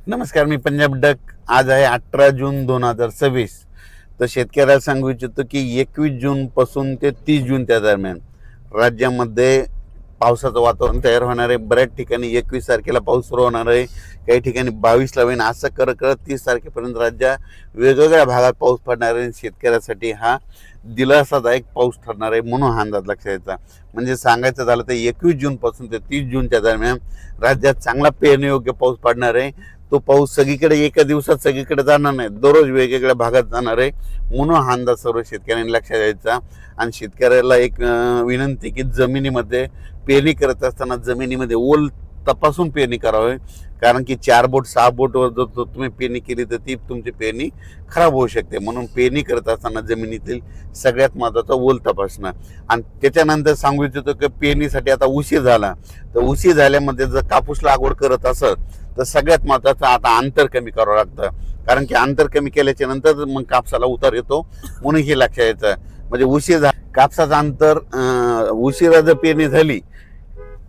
नमस्कार, मी पंजाब डक. आज आहे 18 जून 2026. तर शेतकऱ्याला सांगू इच्छितो की 21 जून पासून ते 30 जून त्या दरम्यान राज्यामध्ये पावसाचं वातावरण तयार होणार आहे. बऱ्याच ठिकाणी 21 तारखेला पाऊस सुरू होणार आहे, काही ठिकाणी 22ला होईल. असं करत करत 30 तारखेपर्यंत राज्यात वेगवेगळ्या भागात पाऊस पडणार आहे. शेतकऱ्यासाठी हा दिलासादायक पाऊस ठरणार आहे, म्हणून हा अंदाज लक्षात यायचा. म्हणजे सांगायचं झालं तर 21 जून पासून ते 30 जूनच्या दरम्यान राज्यात चांगला पेरणीयोग्य पाऊस पडणार आहे. तो पाऊस सगळीकडे एका दिवसात सगळीकडे जाणार नाही, दररोज वेगवेगळ्या भागात जाणार आहे, म्हणून हा अंदाज सर्व शेतकऱ्यांनी लक्षात द्यायचा. आणि शेतकऱ्याला एक विनंती की जमिनीमध्ये पेरणी करत असताना जमिनीमध्ये ओल तपासून पेरणी करावी. कारण की 4 बोट 6 बोटवर जर तुम्ही पेरणी केली तर ती तुमची पेरणी खराब होऊ शकते. म्हणून पेरणी करत असताना जमिनीतील सगळ्यात महत्त्वाचा ओल तपासणं. आणि त्याच्यानंतर सांगू इच्छितो की पेरणीसाठी आता उशीर झाला, तर उशीर झाल्यामध्ये जर कापूस लागवड करत असेल तर सगळ्यात महत्त्वाचं आता अंतर कमी करावं लागतं. कारण की अंतर कमी केल्याच्या नंतर मग कापसाला उतार येतो, म्हणून हे लक्षात यायचं. म्हणजे उशीर कापसाचं अंतर उशिरा जर पेरणी झाली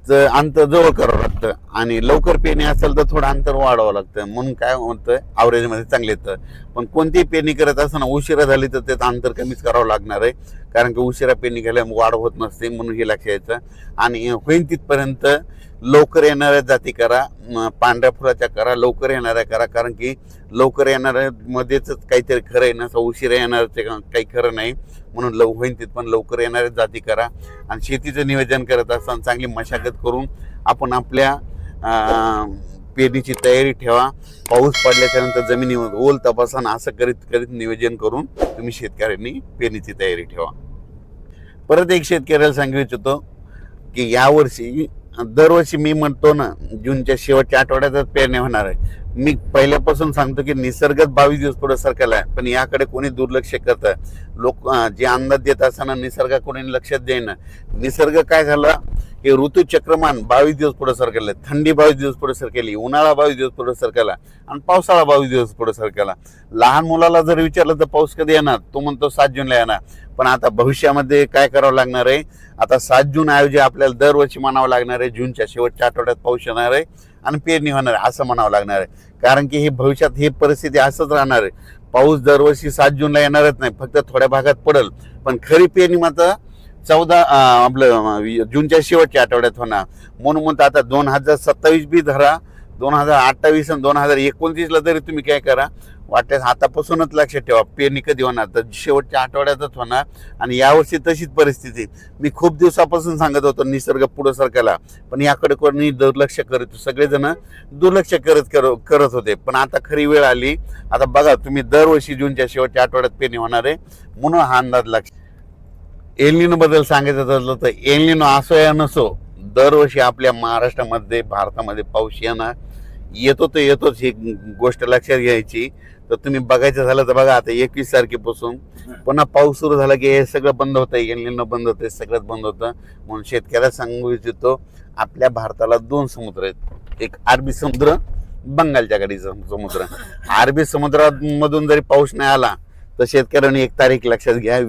तर अंतर जवळ करावं लागतं, आणि लवकर पेरणी असेल तर थोडं अंतर वाढवावं लागतं. म्हणून काय होतं, ॲव्हरेजमध्ये चांगले येतं. पण कोणतीही पेरणी करत असताना उशिरा झाली तर त्याचं अंतर कमीच करावं लागणार आहे. कारण की उशिरा पेरणी केल्यामुळे वाढ होत नसते, म्हणून हे लक्षात यायचं. आणि होईल तिथपर्यंत लवकर येणाऱ्या जाती करा, पांढऱ्या फुलाच्या करा, लवकर येणाऱ्या करा. कारण की लवकर येणाऱ्या मध्येच काहीतरी खरं आहे, नसं उशिरा येणारचे काही खरं नाही. म्हणून होईल तिथपर्यंत लवकर येणाऱ्या जाती करा. आणि शेतीचं नियोजन करत असताना चांगली मशागत करून आपण आपल्या पेरणीची तयारी ठेवा. पाऊस पडल्याच्या नंतर जमिनीवर ओल तपासा, असं करीत करीत नियोजन करून तुम्ही शेतकऱ्यांनी पेरणीची तयारी ठेवा. परत एक शेतकऱ्याला सांगू इच्छितो की यावर्षी दरवर्षी मी म्हणतो ना, जूनच्या शेवटच्या आठवड्यातच पेरणी होणार आहे. मी पहिल्यापासून सांगतो की निसर्गच 22 दिवस पुढे सरकला आहे, पण याकडे कोणी दुर्लक्ष करतं. लोक जे अंदाज देत असताना निसर्ग कोणी लक्षात देईना. निसर्ग काय झाला, हे ऋतुचक्रमान 22 दिवस पुढे सरकलं. थंडी 22 दिवस पुढे सरकली, उन्हाळा 22 दिवस पुढे सरकला, आणि पावसाळा 22 दिवस पुढे सरकला. लहान मुलाला जर विचारलं तर पाऊस कधी येणार, तो म्हणतो 7 जूनला येणार. पण आता भविष्यामध्ये काय करावं लागणार आहे, आता 7 जून ऐवजी आपल्याला दरवर्षी म्हणावं लागणार आहे जूनच्या शेवटच्या आठवड्यात पाऊस येणार आहे आणि पेरणी होणार आहे, असं म्हणावं लागणार आहे. कारण की हे भविष्यात ही परिस्थिती असंच राहणार आहे. पाऊस दरवर्षी 7 जूनला येणारच नाही, फक्त थोड्या भागात पडेल. पण खरी पेरणी मात्र 14 जूनच्या शेवटच्या आठवड्यात होणार. म्हणून म्हणतो आता 2027 बी धरा, 2028 आणि 2029ला तरी तुम्ही काय करा, वाटल्यास आतापासूनच लक्षात ठेवा पेरणी कधी होणार, तर शेवटच्या आठवड्यातच होणार. आणि यावर्षी तशीच परिस्थिती. मी खूप दिवसापासून सांगत होतो निसर्ग पुढं सरकायला, पण याकडे कोणी दुर्लक्ष करत, सगळेजण दुर्लक्ष करत होते. पण आता खरी वेळ आली. आता बघा तुम्ही, दरवर्षी जूनच्या शेवटच्या आठवड्यात पेरणी होणार आहे, म्हणून हा अंदाज लक्ष. एल निनो बद्दल सांगायचं ठरलं तर एल निनो असो या नसो, दरवर्षी आपल्या महाराष्ट्रामध्ये भारतामध्ये पाऊस येतो तर येतोच, ही गोष्ट लक्षात घ्यायची. तर तुम्ही बघायचं झालं तर बघा, आता 21 तारखेपासून पुन्हा पाऊस सुरू झाला की हे सगळं बंद होतं, एल निनो बंद होतं, सगळंच बंद होतं. म्हणून शेतकऱ्याला सांगू इच्छितो, आपल्या भारताला 2 समुद्र आहेत, एक अरबी समुद्र, बंगालच्या खाडीचा समुद्र. अरबी समुद्रामधून जरी पाऊस नाही आला तर शेतकऱ्यांनी एक तारीख लक्षात घ्या,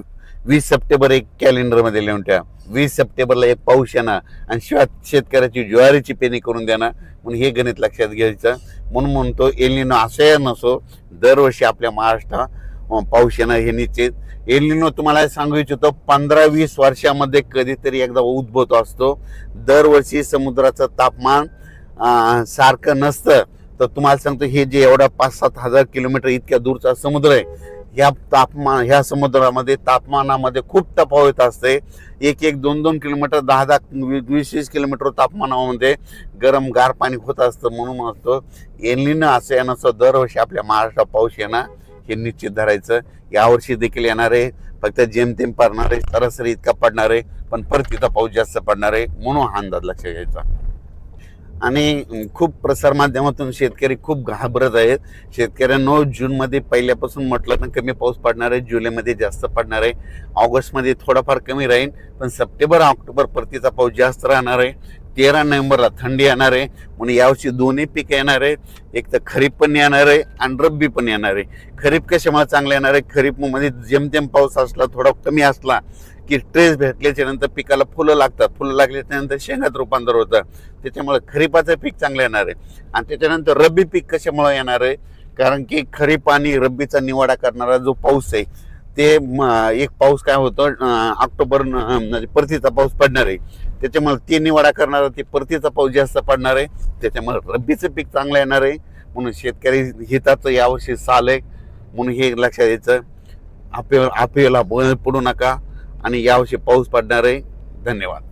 20 सप्टेंबर एक कॅलेंडरमध्ये लिहून ठेवा. 20 सप्टेंबरला एक पाऊस येणार आणि शिवाय शेतकऱ्याची ज्वारीची पेरणी करून देणार. म्हणून हे गणित लक्षात घ्यायचं. म्हणून म्हणतो एल निनो असं नसो, दरवर्षी आपल्या महाराष्ट्रात पाऊस येणार हे निश्चित. एल निनो तुम्हाला सांगू इच्छितो 15-20 वर्षामध्ये कधीतरी एकदा उद्भवतो असतो. दरवर्षी समुद्राचं तापमान सारखं नसतं. तर तुम्हाला सांगतो, हे जे एवढा 5-7 हजार किलोमीटर इतक्या दूरचा समुद्र आहे, ह्या समुद्रामध्ये तापमानामध्ये खूप तफावत असते. 1-1, 2-2 किलोमीटर, 10-10, 20-20 किलोमीटर तापमानामध्ये गरम गार पाणी होत असतं. म्हणून म्हणतो एल निनो असं येणं, दरवर्षी आपल्या महाराष्ट्रात पाऊस येणार हे निश्चित धरायचं. यावर्षी देखील येणार आहे, फक्त जेमतेम पडणार आहे, सरासरी इतका पडणार आहे, पण परत तिथं पाऊस जास्त पडणार आहे, म्हणून हा अंदाज लक्षात घ्यायचा. आणि खूप प्रसारमाध्यमातून शेतकरी खूप घाबरत आहेत. शेतकऱ्यांनो, जूनमध्ये पहिल्यापासून म्हटलं तर कमी पाऊस पडणार आहे, जुलैमध्ये जास्त पडणार आहे, ऑगस्टमध्ये थोडाफार कमी राहील, पण सप्टेंबर ऑक्टोबर परतीचा पाऊस जास्त राहणार आहे. 13 नोव्हेंबरला थंडी येणार आहे, म्हणून यावर्षी दोन्ही पीक येणार आहे. एक तर खरीप पण येणार आहे आणि रब्बी पण येणार आहे. खरीप कशामुळे चांगलं येणार आहे, खरीप मध्ये जेमतेम पाऊस असला, थोडा कमी असला की ट्रेस भेटल्याच्या नंतर पिकाला फुलं लागतात, फुलं लागल्याच्या नंतर शेंगात रूपांतर होतं. त्याच्यामुळे खरीपाचं पीक चांगलं येणार आहे. आणि त्याच्यानंतर रब्बी पीक कशामुळे येणार आहे, कारण की खरीप आणि रब्बीचा निवाडा करणारा जो पाऊस आहे ते एक पाऊस काय होतं, ऑक्टोबर म्हणजे परतीचा पाऊस पडणार आहे. त्याच्यामुळे ते निवाडा करणारा ते परतीचा पाऊस जास्त पडणार आहे. त्याच्यामुळे रब्बीचं पीक चांगलं येणार आहे. म्हणून शेतकरी हिताचं यावर्षी साल आहे, म्हणून हे लक्षात यायचं. अफवेला बळी पडू नका आणि यावर्षी पाऊस पडणार आहे. धन्यवाद.